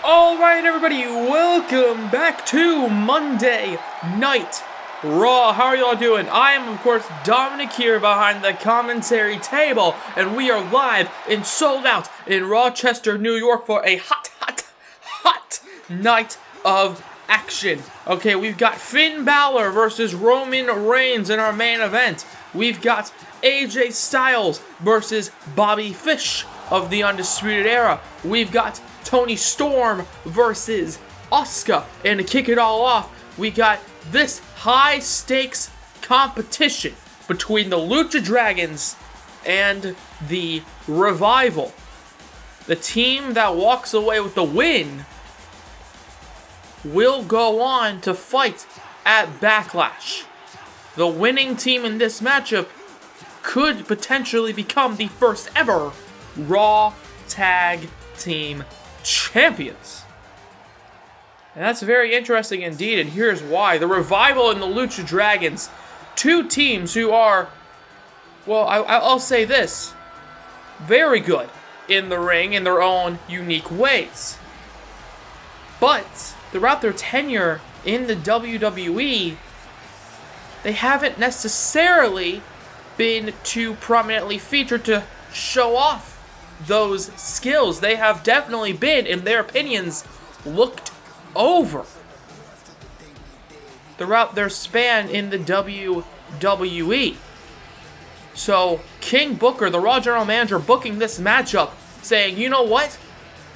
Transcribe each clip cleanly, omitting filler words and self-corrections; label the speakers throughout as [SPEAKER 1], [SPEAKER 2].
[SPEAKER 1] Alright everybody, welcome back to Monday Night Raw. How are y'all doing? I am of course Dominic here behind the commentary table, and we are live and sold out in Rochester, New York for a hot night of action. Okay, we've got Finn Balor versus Roman Reigns in our main event. We've got AJ Styles versus Bobby Fish of the Undisputed Era. We've got Toni Storm versus Asuka. And to kick it all off, we got this high-stakes competition between the Lucha Dragons and the Revival. The team that walks away with the win will go on to fight at Backlash. The winning team in this matchup could potentially become the first ever Raw Tag Team Champions. And that's very interesting indeed, and here's why. The Revival and the Lucha Dragons, two teams who are, well, I'll say this, very good in the ring in their own unique ways. But throughout their tenure in the WWE, they haven't necessarily been too prominently featured to show off those skills. They have definitely been, in their opinions, looked over throughout their span in the WWE. So King Booker, the Raw General Manager, booking this matchup, saying, you know what?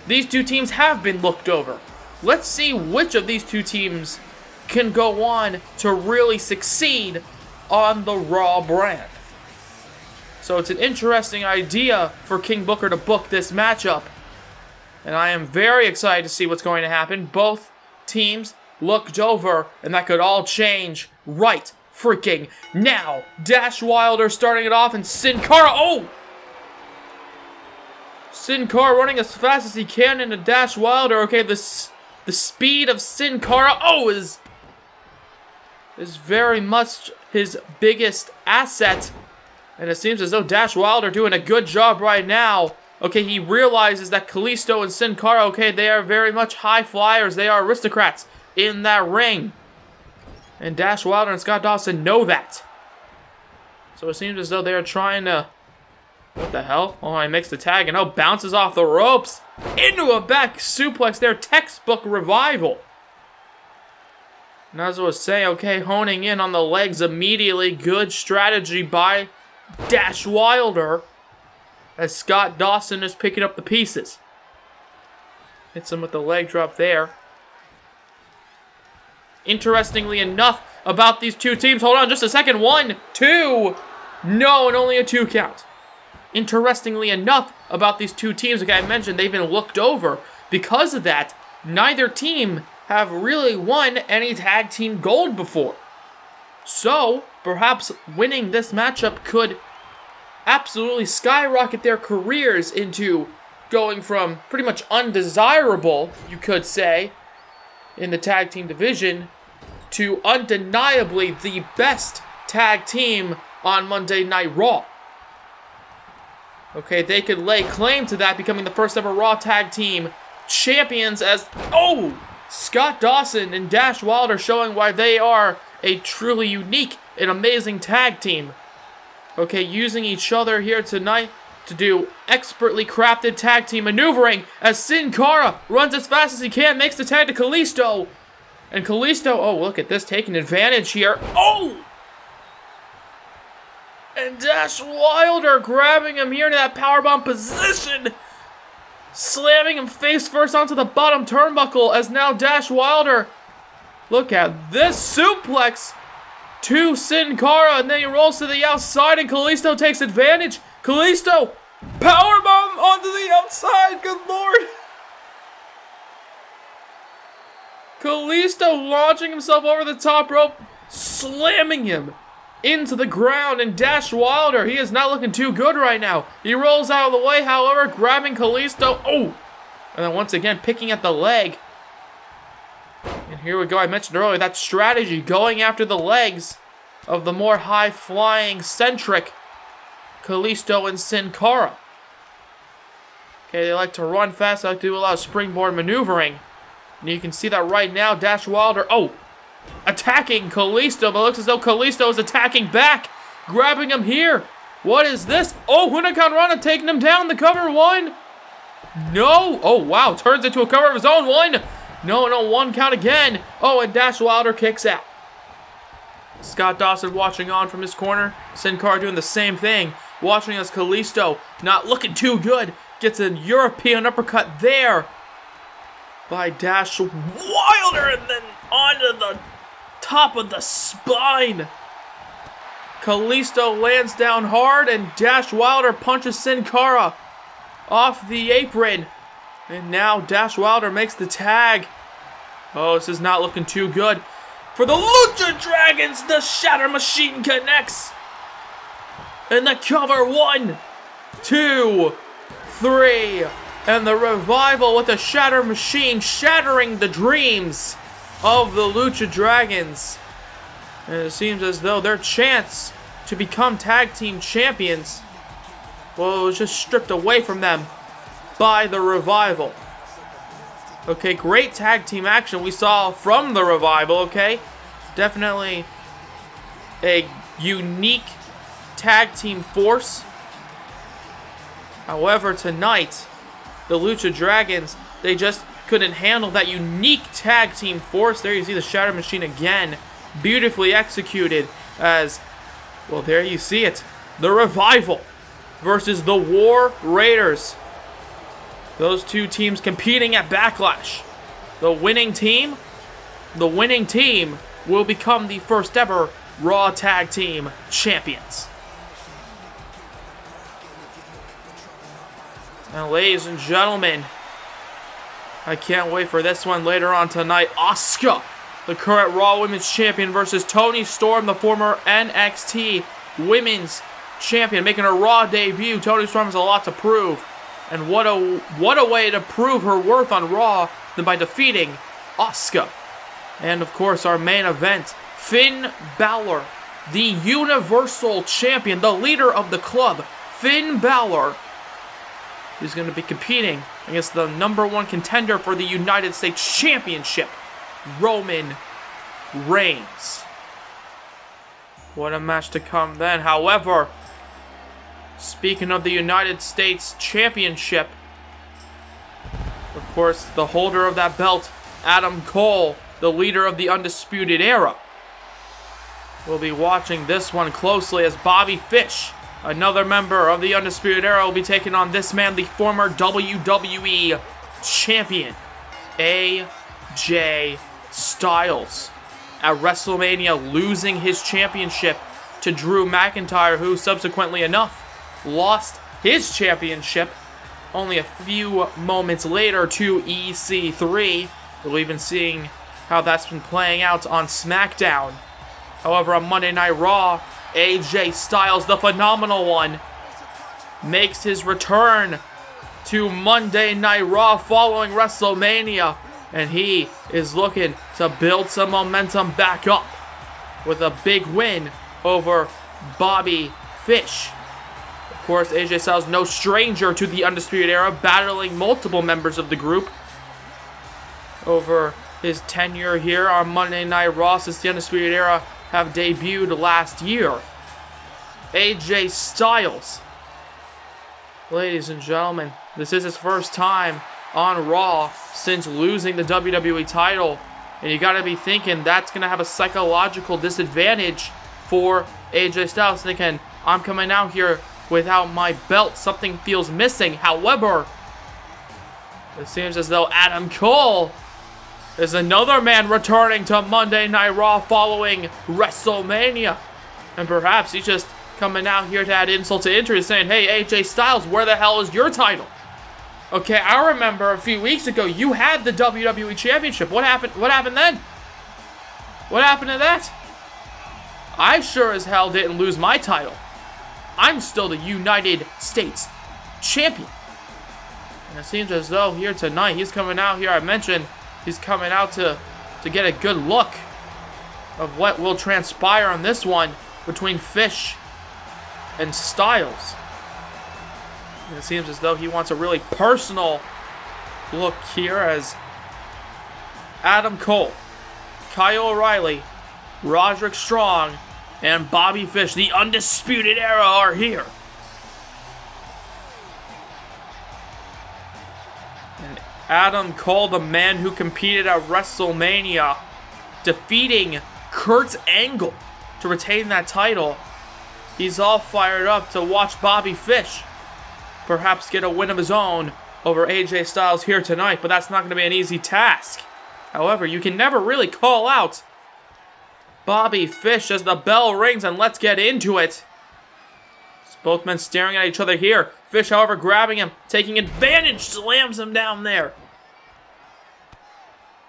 [SPEAKER 1] These two teams have been looked over. Let's see which of these two teams can go on to really succeed on the Raw brand. So it's an interesting idea for King Booker to book this matchup. And I am very excited to see what's going to happen. Both teams looked over, and that could all change right freaking now. Dash Wilder starting it off, and Sin Cara, Sin Cara running as fast as he can into Dash Wilder. Okay, the speed of Sin Cara, is very much his biggest asset. And it seems as though Dash Wilder doing a good job right now. Okay, he realizes that Kalisto and Sin Cara, okay, they are very much high flyers. They are aristocrats in that ring. And Dash Wilder and Scott Dawson know that. So it seems as though they are trying to... What the hell? Oh, he makes the tag and bounces off the ropes into a back suplex there. Textbook Revival. And as I was saying, okay, honing in on the legs immediately. Good strategy by Dash Wilder as Scott Dawson is picking up the pieces. Hits him with the leg drop there. Interestingly enough about these two teams, hold on just a second, 1, 2, no, and only a 2 count. Interestingly enough about these two teams, like I mentioned, they've been looked over. Because of that, neither team have really won any tag team gold before. So, perhaps winning this matchup could absolutely skyrocket their careers into going from pretty much undesirable, you could say, in the tag team division, to undeniably the best tag team on Monday Night Raw. Okay, they could lay claim to that, becoming the first ever Raw Tag Team Champions as, Scott Dawson and Dash Wilder showing why they are a truly unique and amazing tag team. Okay, using each other here tonight to do expertly crafted tag team maneuvering as Sin Cara runs as fast as he can, makes the tag to Kalisto. And Kalisto, look at this, taking advantage here. And Dash Wilder grabbing him here into that powerbomb position. Slamming him face first onto the bottom turnbuckle as now Dash Wilder, look at this suplex to Sin Cara, and then he rolls to the outside and Kalisto takes advantage. Kalisto, powerbomb onto the outside, good lord. Kalisto launching himself over the top rope, slamming him into the ground, and Dash Wilder, he is not looking too good right now. He rolls out of the way, however, grabbing Kalisto, and then once again picking at the leg. And here we go, I mentioned earlier, that strategy, going after the legs of the more high-flying, centric Kalisto and Sin Cara. Okay, they like to run fast. They like to do a lot of springboard maneuvering. And you can see that right now. Dash Wilder, attacking Kalisto. But it looks as though Kalisto is attacking back. Grabbing him here. What is this? Oh, Huracan Rana taking him down. The cover one. No. Oh, wow. Turns into a cover of his own one. No, 1 count again. Oh, and Dash Wilder kicks out. Scott Dawson watching on from his corner. Sin Cara doing the same thing. Watching as Kalisto not looking too good. Gets a European uppercut there by Dash Wilder, and then onto the top of the spine. Kalisto lands down hard, and Dash Wilder punches Sin Cara off the apron. And now Dash Wilder makes the tag. Oh, this is not looking too good for the Lucha Dragons. The Shatter Machine connects. And the cover 1, 2, 3. And the Revival with the Shatter Machine shattering the dreams of the Lucha Dragons. And it seems as though their chance to become tag team champions, well, it was just stripped away from them by the Revival. Okay, great tag team action we saw from the Revival, okay? Definitely a unique tag team force. However, tonight, the Lucha Dragons, they just couldn't handle that unique tag team force. There you see the Shatter Machine again, beautifully executed as, well, there you see it. The Revival versus the War Raiders. Those two teams competing at Backlash. The winning team will become the first ever Raw Tag Team Champions. And ladies and gentlemen, I can't wait for this one later on tonight. Asuka, the current Raw Women's Champion, versus Toni Storm, the former NXT Women's Champion, making her Raw debut. Toni Storm has a lot to prove. And what a way to prove her worth on Raw than by defeating Asuka. And of course our main event, Finn Balor, the Universal Champion, the leader of the club, Finn Balor, is going to be competing against the #1 contender for the United States Championship, Roman Reigns. What a match to come then. However, speaking of the United States Championship, of course, the holder of that belt, Adam Cole, the leader of the Undisputed Era, will be watching this one closely as Bobby Fish, another member of the Undisputed Era, will be taking on this man, the former WWE Champion, AJ Styles, at WrestleMania, losing his championship to Drew McIntyre, who subsequently enough lost his championship only a few moments later to EC3. We'll even seeing how that's been playing out on SmackDown. However, on Monday Night Raw, AJ Styles, the phenomenal one, makes his return to Monday Night Raw following WrestleMania, and he is looking to build some momentum back up with a big win over Bobby Fish. Of course, AJ Styles, no stranger to the Undisputed Era, battling multiple members of the group over his tenure here on Monday Night Raw since the Undisputed Era have debuted last year. AJ Styles, ladies and gentlemen, this is his first time on Raw since losing the WWE title, and you gotta be thinking that's gonna have a psychological disadvantage for AJ Styles, thinking, I'm coming out here without my belt, something feels missing. However, it seems as though Adam Cole is another man returning to Monday Night Raw following WrestleMania, and perhaps he's just coming out here to add insult to injury, saying, hey, AJ Styles, where the hell is your title? Okay, I remember a few weeks ago you had the WWE Championship. What happened? What happened then? What happened to that? I sure as hell didn't lose my title. I'm still the United States Champion. And it seems as though here tonight, he's coming out here, I mentioned, he's coming out to get a good look of what will transpire on this one between Fish and Styles. It seems as though he wants a really personal look here as Adam Cole, Kyle O'Reilly, Roderick Strong, and Bobby Fish, the Undisputed Era, are here. And Adam Cole, the man who competed at WrestleMania, defeating Kurt Angle to retain that title. He's all fired up to watch Bobby Fish perhaps get a win of his own over AJ Styles here tonight, but that's not going to be an easy task. However, you can never really call out Bobby Fish as the bell rings, and let's get into it. It's both men staring at each other here. Fish, however, grabbing him, taking advantage, slams him down there.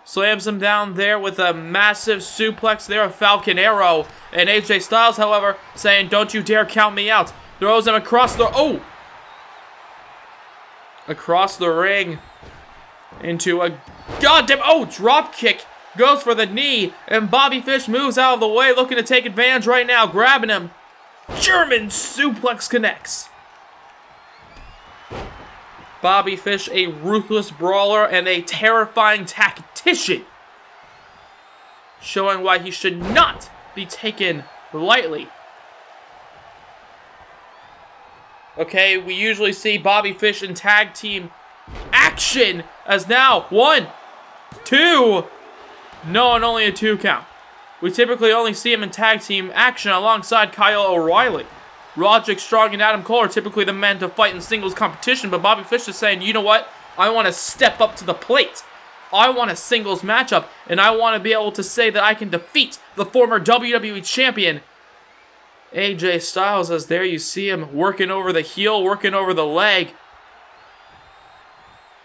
[SPEAKER 1] Slams him down there with a massive suplex there, a Falcon Arrow. And AJ Styles, however, saying, don't you dare count me out. Throws him across the... Oh! Across the ring into a goddamn... Oh, drop kick. Goes for the knee. And Bobby Fish moves out of the way, looking to take advantage right now. Grabbing him. German suplex connects. Bobby Fish, a ruthless brawler and a terrifying tactician. Showing why he should not be taken lightly. Okay, we usually see Bobby Fish in tag team action as now 1, 2. No, and only a 2 count. We typically only see him in tag team action alongside Kyle O'Reilly. Roderick Strong and Adam Cole are typically the men to fight in singles competition, but Bobby Fish is saying, you know what? I want to step up to the plate. I want a singles matchup, and I want to be able to say that I can defeat the former WWE Champion, AJ Styles, as there you see him working over the heel, working over the leg.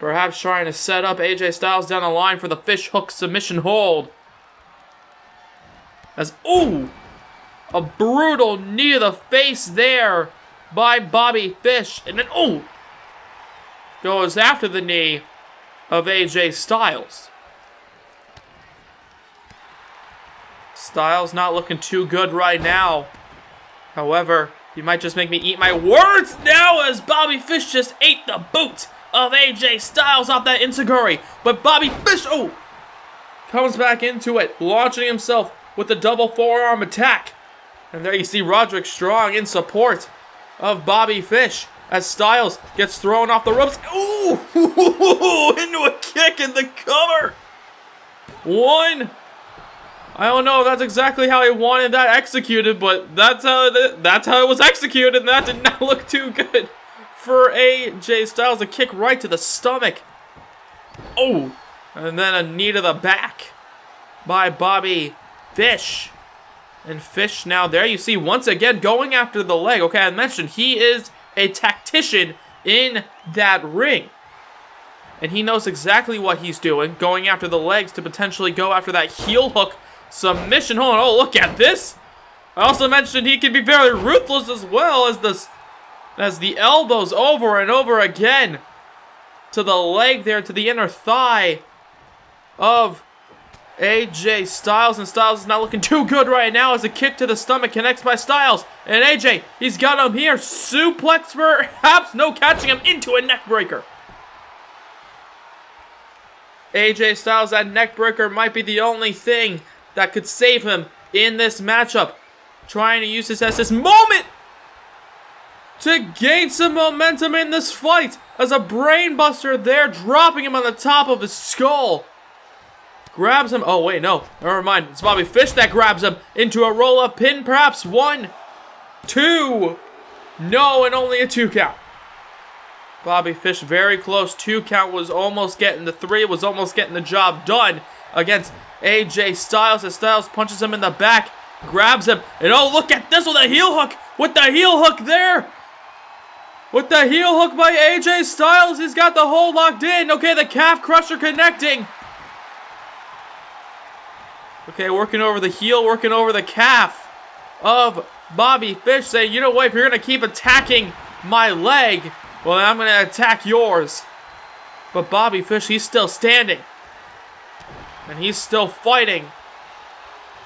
[SPEAKER 1] Perhaps trying to set up AJ Styles down the line for the fish hook submission hold. As, ooh! A brutal knee to the face there by Bobby Fish. And then, ooh! Goes after the knee of AJ Styles. Styles not looking too good right now. However, you might just make me eat my words now as Bobby Fish just ate the boot of AJ Styles off that enziguri. But Bobby Fish, oh, comes back into it, launching himself with the double forearm attack. And there you see Roderick Strong in support of Bobby Fish as Styles gets thrown off the ropes. Ooh, into a kick in the cover. 1. I don't know if that's exactly how he wanted that executed, but that's how it was executed, and that did not look too good for AJ Styles. A kick right to the stomach. Oh, and then a knee to the back by Bobby Fish. And Fish now, there you see, once again going after the leg. Okay, I mentioned he is a tactician in that ring. And he knows exactly what he's doing, going after the legs to potentially go after that heel hook submission. Hold on, oh, look at this. I also mentioned he can be very ruthless as well as the elbows over and over again to the leg there, to the inner thigh of AJ Styles. And Styles is not looking too good right now as a kick to the stomach connects by Styles. And AJ, he's got him here. Suplex perhaps, no, catching him into a neck breaker. AJ Styles, that neck breaker might be the only thing that could save him in this matchup. Trying to use this as this moment to gain some momentum in this fight as a brainbuster there, dropping him on the top of his skull. Grabs him. Oh, wait, no. Never mind. It's Bobby Fish that grabs him into a roll-up pin, perhaps. 1, 2. No, and only a 2 count. Bobby Fish very close. 2 count was almost getting the 3. Was almost getting the job done against AJ Styles as Styles punches him in the back. Grabs him. And oh, look at this with a heel hook. With the heel hook there. With the heel hook by AJ Styles. He's got the hold locked in. Okay, the calf crusher connecting. Okay, working over the heel, working over the calf of Bobby Fish, saying, you know what, if you're going to keep attacking my leg, well, I'm going to attack yours. But Bobby Fish, he's still standing. And he's still fighting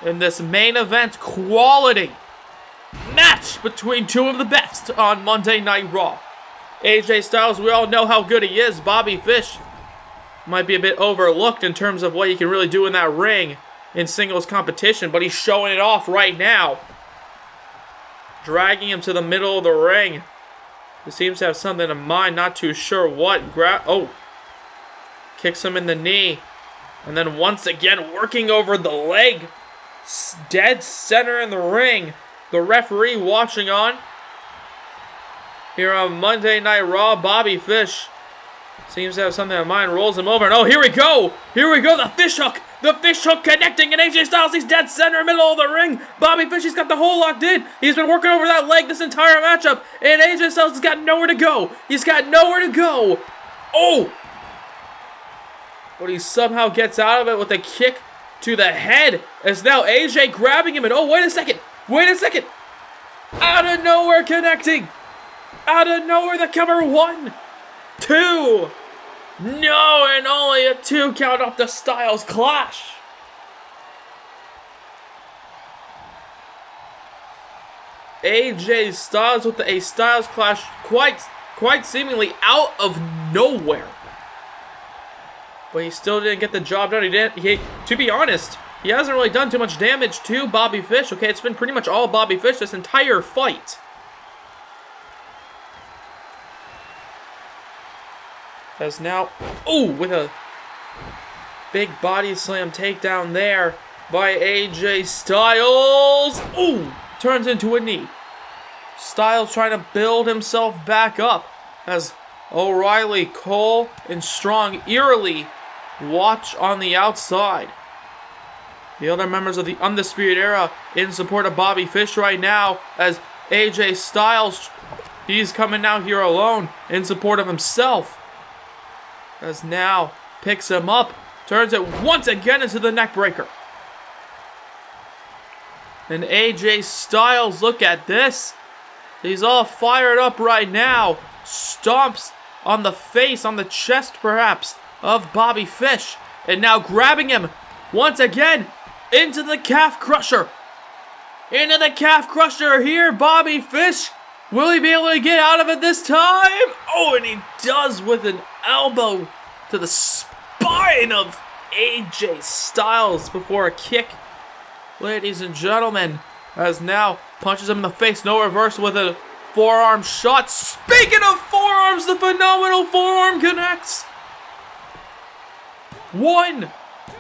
[SPEAKER 1] in this main event quality match between two of the best on Monday Night Raw. AJ Styles, we all know how good he is. Bobby Fish might be a bit overlooked in terms of what he can really do in that ring in singles competition, but he's showing it off right now. Dragging him to the middle of the ring. He seems to have something in mind, not too sure what. Kicks him in the knee. And then once again, working over the leg. Dead center in the ring. The referee watching on. Here on Monday Night Raw, Bobby Fish seems to have something in mind. Rolls him over. And oh, here we go. Here we go. The fish hook. The fish hook connecting. And AJ Styles, he's dead center, middle of the ring. Bobby Fish, he's got the hole locked in. He's been working over that leg this entire matchup. And AJ Styles has got nowhere to go. He's got nowhere to go. Oh! But he somehow gets out of it with a kick to the head. As now AJ grabbing him. And oh, wait a second. Wait a second. Out of nowhere connecting. Out of nowhere the cover. 1, 2. No, and only a 2 count off the Styles Clash. AJ Styles with a Styles Clash quite seemingly out of nowhere. But he still didn't get the job done. To be honest, he hasn't really done too much damage to Bobby Fish. Okay, it's been pretty much all Bobby Fish this entire fight. As now, with a big body slam takedown there by AJ Styles. Turns into a knee. Styles trying to build himself back up as O'Reilly, Cole, and Strong eerily watch on the outside. The other members of the Undisputed Era in support of Bobby Fish right now as AJ Styles, he's coming out here alone in support of himself. As now picks him up, turns it once again into the neck breaker. And AJ Styles, look at this. He's all fired up right now. Stomps on the face, on the chest perhaps, of Bobby Fish. And now grabbing him once again into the calf crusher. Into the calf crusher here, Bobby Fish. Will he be able to get out of it this time? Oh, and he does with an elbow to the spine of AJ Styles before a kick. Ladies and gentlemen, as now punches him in the face. No reverse with a forearm shot. Speaking of forearms, the phenomenal forearm connects. 1,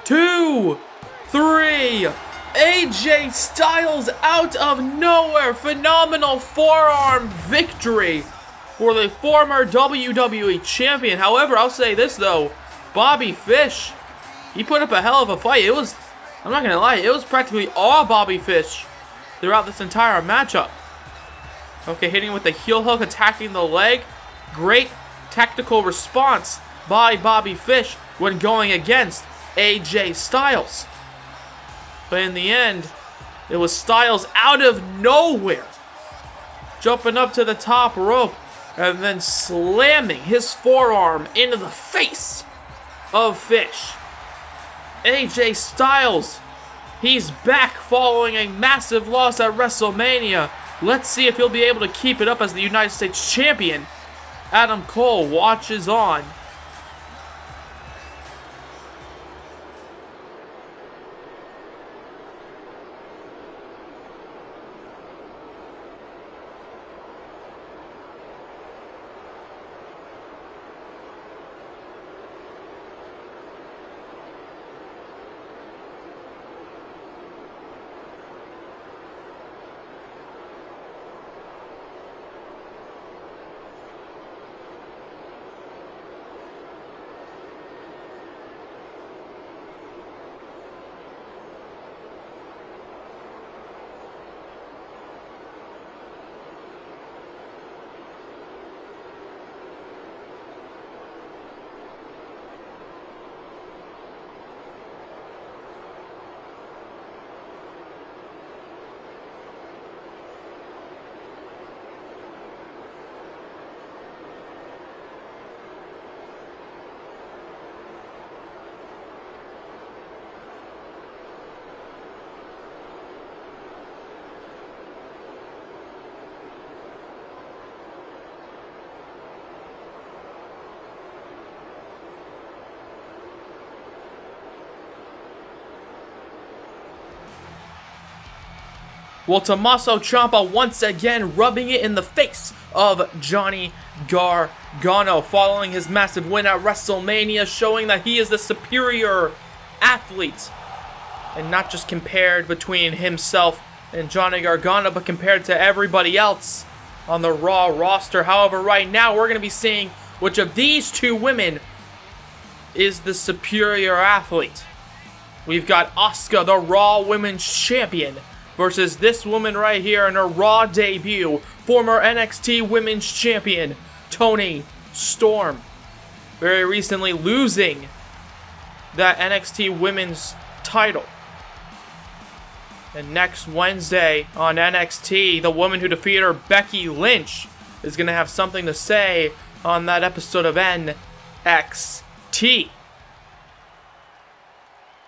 [SPEAKER 1] 2, 3. AJ Styles out of nowhere. Phenomenal forearm victory for the former WWE champion. However, I'll say this though. Bobby Fish, he put up a hell of a fight. I'm not going to lie, it was practically all Bobby Fish throughout this entire matchup. Okay, hitting with the heel hook, attacking the leg. Great tactical response by Bobby Fish when going against AJ Styles. But in the end, it was Styles out of nowhere, jumping up to the top rope and then slamming his forearm into the face of Fish. AJ Styles, he's back following a massive loss at WrestleMania. Let's see if he'll be able to keep it up as the United States champion. Adam Cole watches on. Well, Tommaso Ciampa once again rubbing it in the face of Johnny Gargano following his massive win at WrestleMania, showing that he is the superior athlete. And not just compared between himself and Johnny Gargano, but compared to everybody else on the Raw roster. However, right now we're going to be seeing which of these two women is the superior athlete. We've got Asuka, the Raw Women's Champion, versus this woman right here in her Raw debut, former NXT Women's Champion, Toni Storm. Very recently losing that NXT Women's title. And next Wednesday on NXT, the woman who defeated her, Becky Lynch, is going to have something to say on that episode of NXT.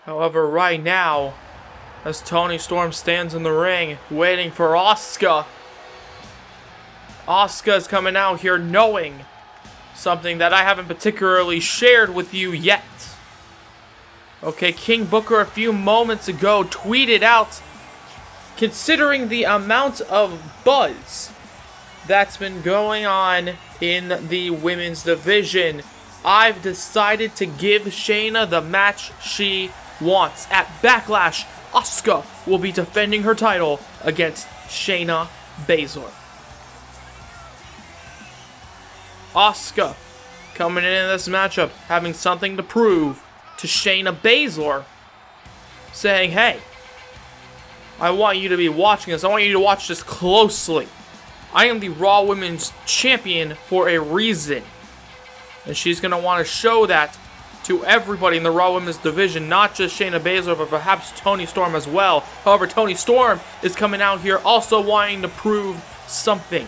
[SPEAKER 1] However, right now, as Toni Storm stands in the ring, waiting for Asuka, Asuka is coming out here knowing something that I haven't particularly shared with you yet. Okay, King Booker a few moments ago tweeted out, considering the amount of buzz that's been going on in the women's division, I've decided to give Shayna the match she wants. At Backlash, Asuka will be defending her title against Shayna Baszler. Asuka coming in this matchup, having something to prove to Shayna Baszler, saying, hey, I want you to be watching this. I want you to watch this closely. I am the Raw Women's Champion for a reason. And she's going to want to show that to everybody in the Raw Women's division, not just Shayna Baszler, but perhaps Toni Storm as well. However, Toni Storm is coming out here also wanting to prove something.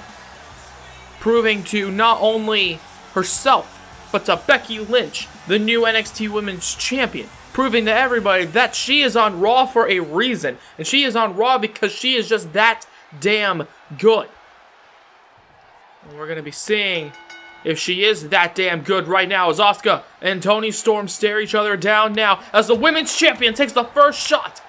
[SPEAKER 1] Proving to not only herself, but to Becky Lynch, the new NXT Women's Champion. Proving to everybody that she is on Raw for a reason. And she is on Raw because she is just that damn good. And we're going to be seeing if she is that damn good right now as Asuka and Toni Storm stare each other down now as the Women's Champion takes the first shot.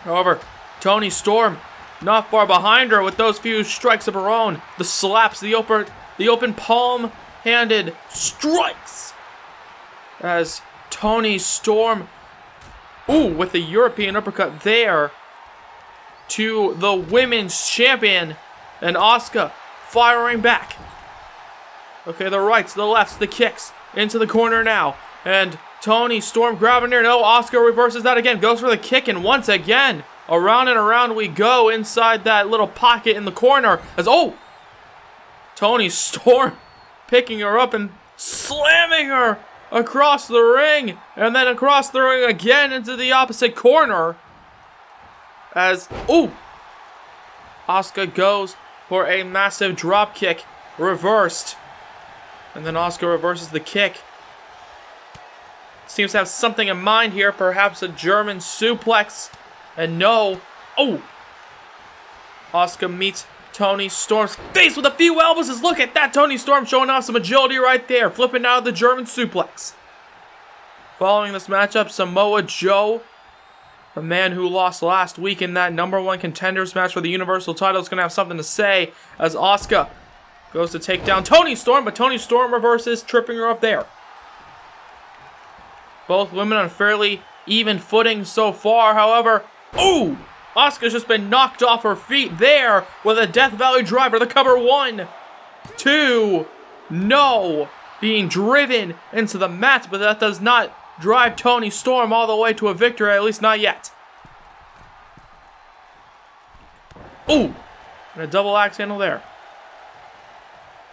[SPEAKER 1] However, Toni Storm not far behind her with those few strikes of her own. The slaps, the open palm-handed strikes as Toni Storm, with the European uppercut there to the Women's Champion, and Asuka firing back. Okay, the rights, the lefts, the kicks into the corner now, and Toni Storm grabbing her. No, Asuka reverses that again, goes for the kick, and once again, around and around we go inside that little pocket in the corner as, Toni Storm picking her up and slamming her across the ring, and then across the ring again into the opposite corner as, Asuka goes for a massive drop kick, reversed, and then Asuka reverses the kick. Seems to have something in mind here, perhaps a German suplex, and no, Asuka meets Toni Storm's face with a few elbows. Look at that, Toni Storm showing off some agility right there, flipping out of the German suplex. Following this matchup, Samoa Joe, the man who lost last week in that #1 contenders match for the Universal title, is going to have something to say as Asuka goes to take down Toni Storm, but Toni Storm reverses, tripping her up there. Both women on fairly even footing so far, however, Asuka's just been knocked off her feet there with a Death Valley driver. The cover 1, 2, no. Being driven into the mat, but that does not drive Toni Storm all the way to a victory, at least not yet. And a double axe handle there.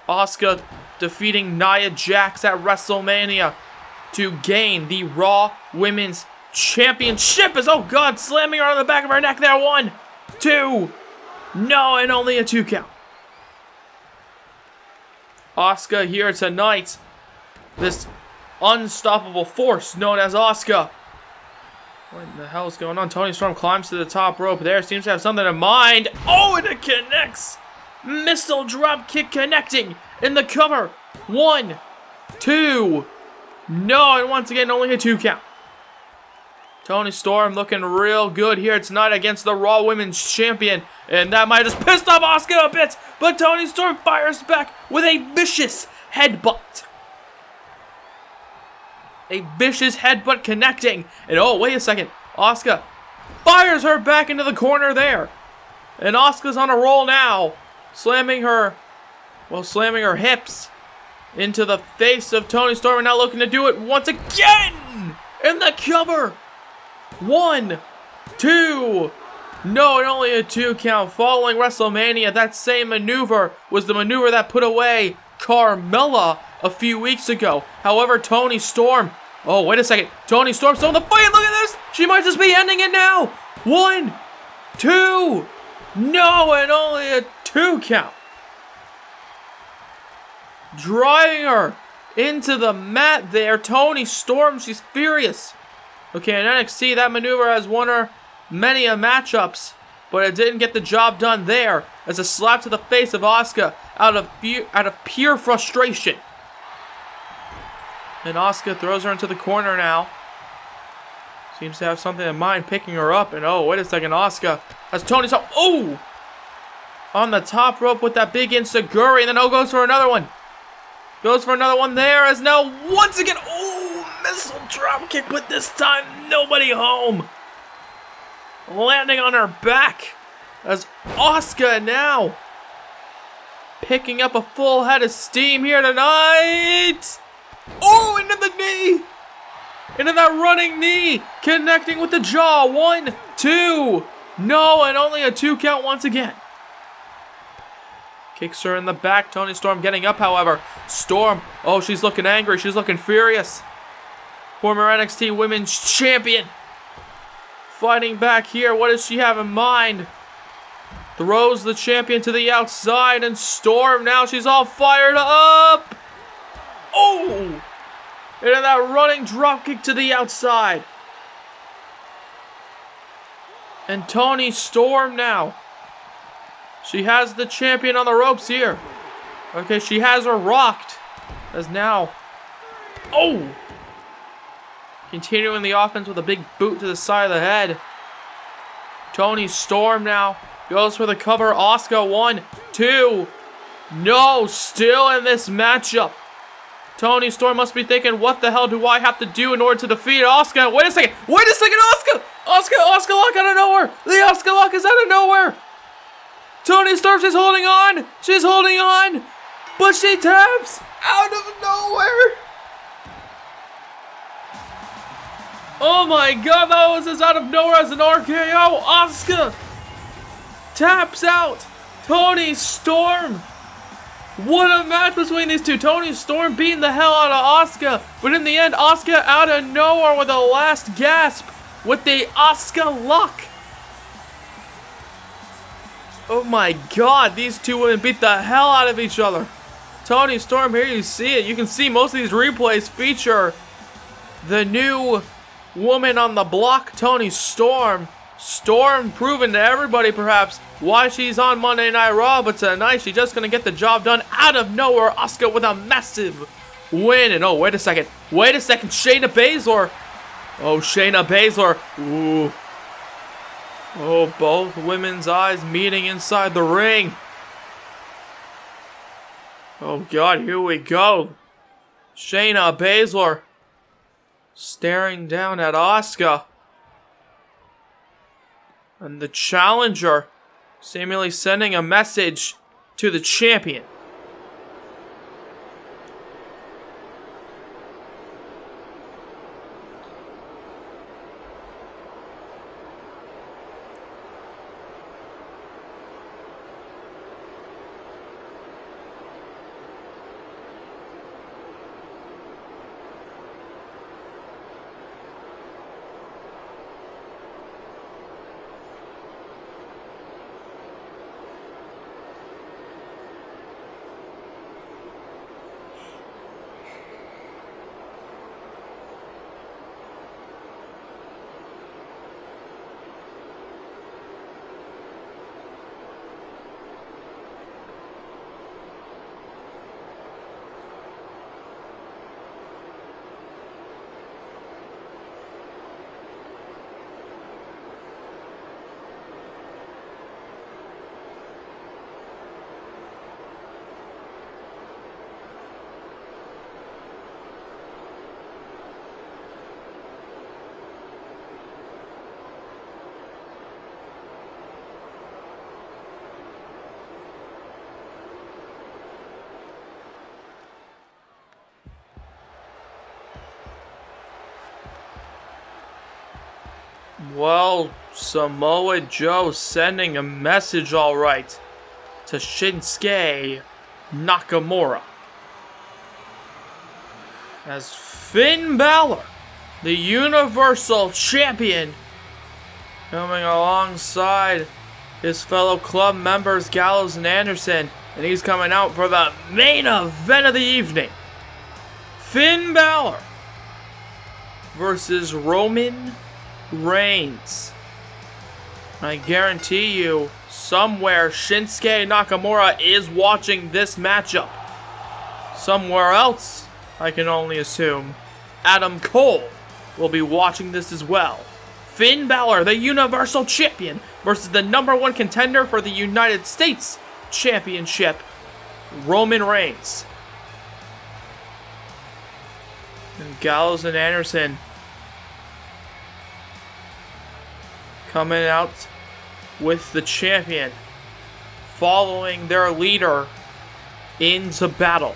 [SPEAKER 1] Asuka defeating Nia Jax at WrestleMania to gain the Raw Women's Championship as, slamming her on the back of her neck there. 1, 2, no, and only a 2 count. Asuka here tonight, this unstoppable force known as Asuka. What the hell is going on? Toni Storm climbs to the top rope there, seems to have something in mind. And it connects. Missile drop kick connecting in the cover. 1, 2, no, and once again only a 2 count. Toni Storm looking real good here tonight against the Raw Women's Champion. And that might have just pissed off Asuka a bit. But Toni Storm fires back with a vicious headbutt. A vicious headbutt connecting. And oh, wait a second. Asuka fires her back into the corner there. And Asuka's on a roll now. Slamming her hips into the face of Toni Storm. And now looking to do it once again. In the cover. 1, 2. No, and only a 2 count. Following WrestleMania, that same maneuver was the maneuver that put away Carmella a few weeks ago. However, Toni Storm. Oh, wait a second. Toni Storm still in the fight. Look at this. She might just be ending it now. 1, 2. No, and only a 2 count. Driving her into the mat there. Toni Storm, she's furious. Okay, in NXT, that maneuver has won her many matchups, but it didn't get the job done there as a slap to the face of Asuka out of pure frustration. And Asuka throws her into the corner now. Seems to have something in mind, picking her up. And oh, wait a second, Asuka has Toni Storm. Oh! On the top rope with that big enziguri, and then goes for another one. Goes for another one there as now once again, missile drop kick, but this time nobody home. Landing on her back as Asuka now picking up a full head of steam here tonight. Oh, into the knee. Into that running knee. Connecting with the jaw. 1, 2. No, and only a 2 count once again. Kicks her in the back. Toni Storm getting up, however. Storm, oh, she's looking angry. She's looking furious. Former NXT Women's Champion. Fighting back here. What does she have in mind? Throws the champion to the outside. And Storm, now she's all fired up. Oh! Into that running dropkick to the outside. And Toni Storm now. She has the champion on the ropes here. Okay, she has her rocked. As now. Oh! Continuing the offense with a big boot to the side of the head. Toni Storm now goes for the cover. Asuka, 1, 2. No, still in this matchup. Toni Storm must be thinking, what the hell do I have to do in order to defeat Asuka? Wait a second, Asuka! Asuka lock out of nowhere! The Asuka lock is out of nowhere! Toni Storm, she's holding on! But she taps out of nowhere! Oh my god, that was as out of nowhere as an RKO! Asuka taps out Toni Storm! What a match between these two. Toni Storm beating the hell out of Asuka. But in the end, Asuka out of nowhere with a last gasp with the Asuka lock. Oh my god, these two women beat the hell out of each other. Toni Storm, here you see it. You can see most of these replays feature the new woman on the block, Toni Storm. Storm proving to everybody perhaps why she's on Monday Night Raw, but tonight she's just gonna get the job done out of nowhere. Asuka with a massive win. And oh, wait a second, Shayna Baszler. Oh, Shayna Baszler. Ooh. Oh, both women's eyes meeting inside the ring. Oh god, here we go. Shayna Baszler staring down at Asuka. And the challenger seemingly sending a message to the champion. Well, Samoa Joe sending a message alright to Shinsuke Nakamura. As Finn Balor, the Universal Champion, coming alongside his fellow club members Gallows and Anderson, and he's coming out for the main event of the evening. Finn Balor versus Roman Reigns. I guarantee you, somewhere Shinsuke Nakamura is watching this matchup. Somewhere else, I can only assume, Adam Cole will be watching this as well. Finn Balor, the Universal Champion, versus the #1 contender for the United States Championship, Roman Reigns. And Gallows and Anderson coming out with the champion, following their leader into battle.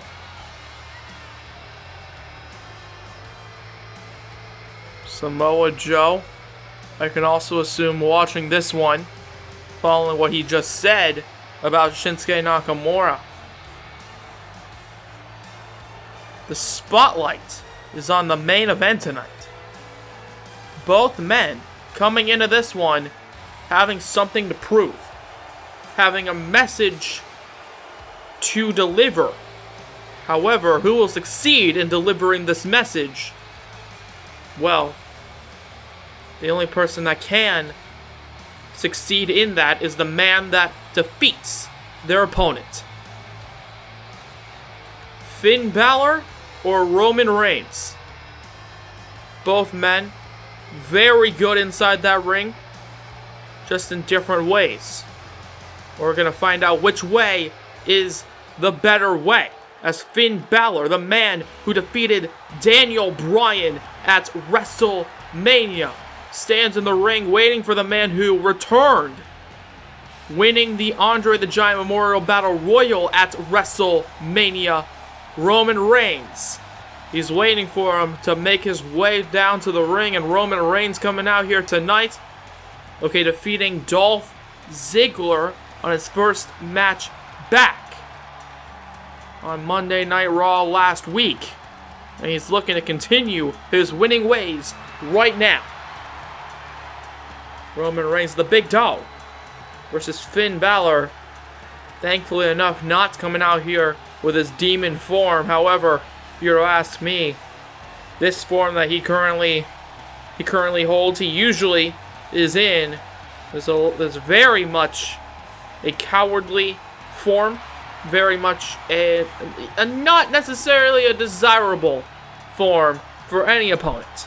[SPEAKER 1] Samoa Joe, I can also assume, watching this one, following what he just said about Shinsuke Nakamura. The spotlight is on the main event tonight. Both men coming into this one having something to prove, having a message to deliver. However, who will succeed in delivering this message? Well, the only person that can succeed in that is the man that defeats their opponent. Finn Balor or Roman Reigns? Both men very good inside that ring, just in different ways. We're going to find out which way is the better way, as Finn Balor, the man who defeated Daniel Bryan at WrestleMania, stands in the ring waiting for the man who returned, winning the Andre the Giant Memorial Battle Royal at WrestleMania, Roman Reigns. He's waiting for him to make his way down to the ring, and Roman Reigns coming out here tonight, okay, defeating Dolph Ziggler on his first match back on Monday Night Raw last week. And he's looking to continue his winning ways right now. Roman Reigns, the big dog, versus Finn Balor. Thankfully enough, not coming out here with his demon form. However, if you were to ask me, this form that he currently holds, he usually is in, is very much a cowardly form, very much a not necessarily a desirable form for any opponent.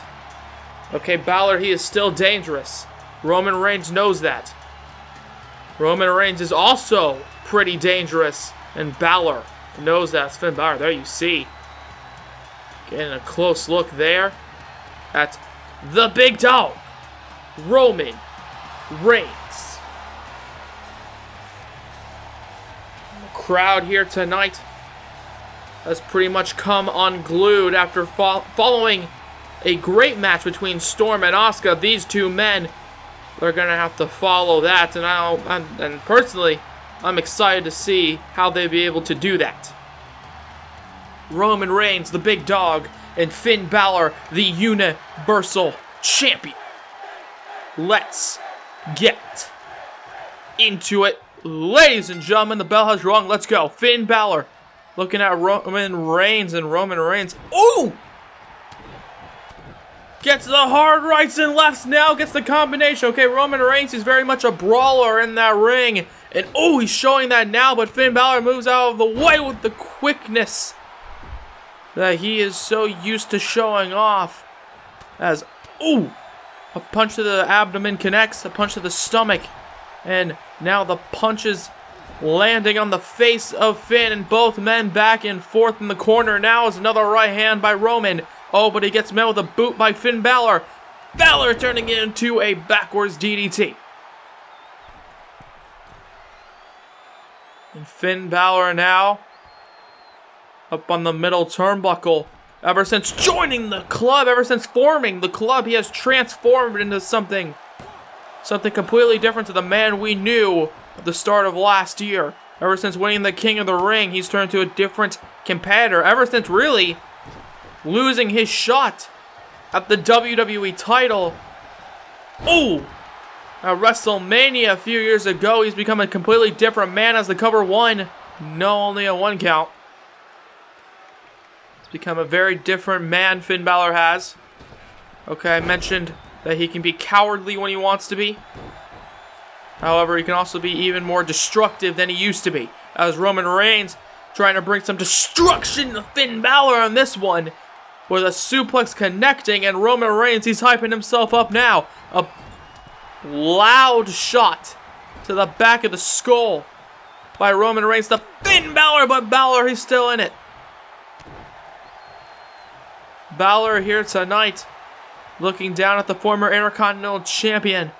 [SPEAKER 1] Okay, Balor, he is still dangerous. Roman Reigns knows that. Roman Reigns is also pretty dangerous, and Balor knows that. It's Finn Balor, there you see. Getting a close look there at the big dog, Roman Reigns. The crowd here tonight has pretty much come unglued after following a great match between Storm and Asuka. These two men are going to have to follow that, and personally, I'm excited to see how they'll be able to do that. Roman Reigns, the big dog, and Finn Balor, the Universal Champion. Let's get into it. Ladies and gentlemen, the bell has rung. Let's go. Finn Balor looking at Roman Reigns, and Roman Reigns, ooh! Gets the hard rights and lefts now, gets the combination. Okay, Roman Reigns is very much a brawler in that ring. And oh, he's showing that now, but Finn Balor moves out of the way with the quickness that he is so used to showing off. As, ooh, a punch to the abdomen connects, a punch to the stomach. And now the punches landing on the face of Finn, and both men back and forth in the corner. Now is another right hand by Roman. Oh, but he gets met with a boot by Finn Balor. Balor turning it into a backwards DDT. And Finn Balor now up on the middle turnbuckle. Ever since joining the club, ever since forming the club, he has transformed into something Something completely different to the man we knew at the start of last year. Ever since winning the King of the Ring, he's turned to a different competitor. Ever since really losing his shot at the WWE title. Oh! At WrestleMania a few years ago, he's become a completely different man as the cover won. No, only a 1 count. He's become a very different man, Finn Balor has. Okay, I mentioned that he can be cowardly when he wants to be. However, he can also be even more destructive than he used to be. As Roman Reigns trying to bring some destruction to Finn Balor on this one. With a suplex connecting, and Roman Reigns, he's hyping himself up now. A loud shot to the back of the skull by Roman Reigns to Finn Balor, but Balor, he's still in it. Balor here tonight, looking down at the former Intercontinental Champion.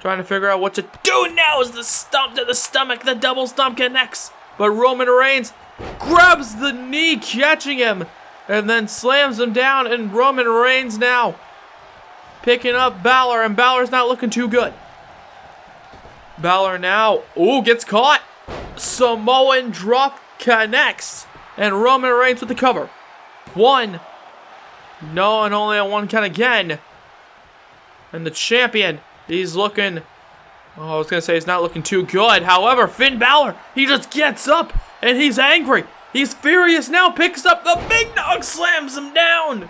[SPEAKER 1] Trying to figure out what to do now as the stomp to the stomach, the double stomp connects. But Roman Reigns grabs the knee, catching him, and then slams him down, and Roman Reigns now picking up Balor, and Balor's not looking too good. Balor now, gets caught. Samoan drop connects, and Roman Reigns with the cover. 1. No, and only a 1 count again. And the champion, he's looking, I was going to say he's not looking too good. However, Finn Balor, he just gets up, and he's angry. He's furious now, picks up the big dog, slams him down.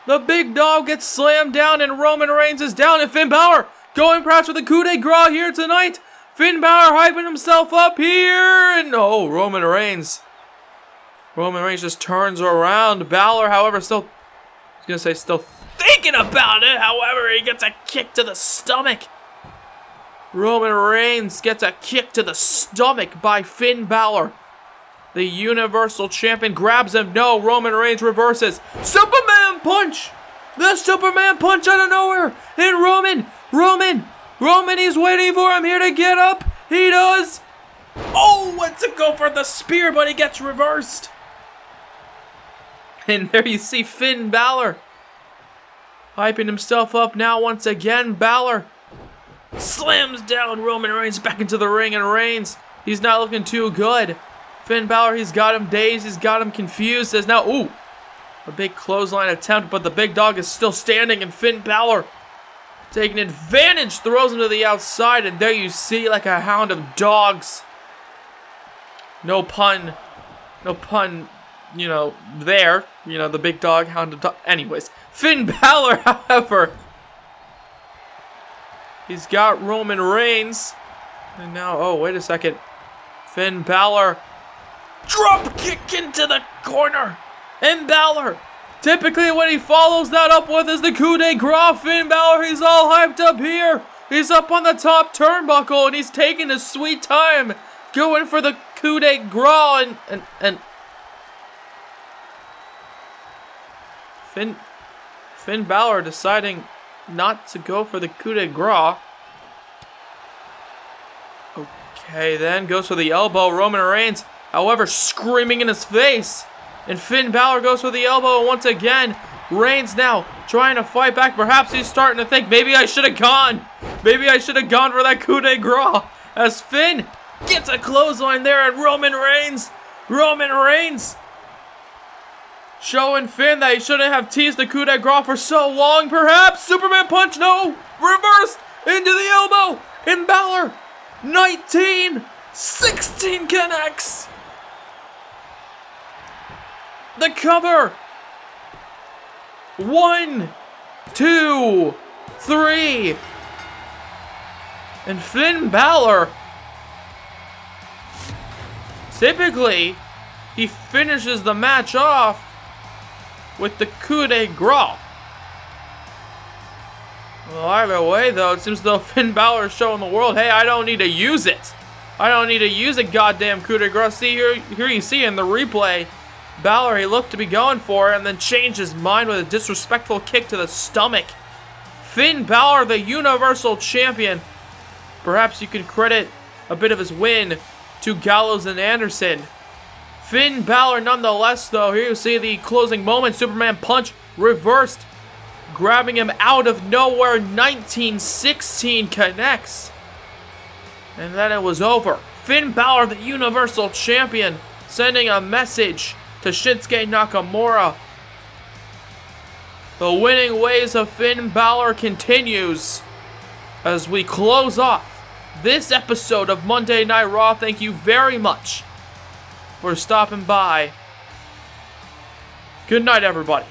[SPEAKER 1] The big dog gets slammed down, and Roman Reigns is down, and Finn Balor going perhaps with a coup de grace here tonight. Finn Balor hyping himself up here, and Roman Reigns. Roman Reigns just turns around. Balor, however, still thinking about it. However, he gets a kick to the stomach. Roman Reigns gets a kick to the stomach by Finn Balor. The Universal Champion grabs him. No, Roman Reigns reverses. Superman punch! The Superman punch out of nowhere. And Roman, he's waiting for him here to get up. He does. Wants to go for the spear, but he gets reversed. And there you see Finn Balor hyping himself up now once again. Balor slams down Roman Reigns back into the ring, and Reigns, he's not looking too good. Finn Balor, he's got him dazed, he's got him confused. Says now, a big clothesline attempt, but the big dog is still standing, and Finn Balor taking advantage, throws him to the outside, and there you see, like a hound of dogs. No pun, there. The big dog, hound of dogs. Anyways, Finn Balor, however, he's got Roman Reigns. And now, wait a second. Finn Balor, drop kick into the corner. And Balor, typically what he follows that up with is the coup de grace. Finn Balor, he's all hyped up here. He's up on the top turnbuckle, and he's taking his sweet time, going for the coup de grace, and Finn Balor deciding not to go for the coup de grace. Okay, then goes for the elbow. Roman Reigns, however, screaming in his face. And Finn Balor goes for the elbow, and once again, Reigns now trying to fight back. Perhaps he's starting to think, maybe I should have gone. Maybe I should have gone for that coup de grace. As Finn gets a clothesline there, and Roman Reigns showing Finn that he shouldn't have teased the coup de grace for so long. Perhaps Superman punch, no, reversed into the elbow, and Balor, 16 connects. The cover. 1, 2, 3. And Finn Balor, typically, he finishes the match off with the coup de grace. Well, either way, though, it seems though Finn Balor is showing the world, hey, I don't need to use it. I don't need to use a goddamn coup de grace. See, here you see in the replay, Balor, he looked to be going for it and then changed his mind with a disrespectful kick to the stomach. Finn Balor, the Universal Champion. Perhaps you can credit a bit of his win to Gallows and Anderson. Finn Balor, nonetheless, though, here you see the closing moment. Superman punch reversed. grabbing him out of nowhere. 1916 connects. And then it was over. Finn Balor, the Universal Champion, sending a message to Shinsuke Nakamura. The winning ways of Finn Balor continues as we close off this episode of Monday Night Raw. Thank you very much for stopping by. Good night, everybody.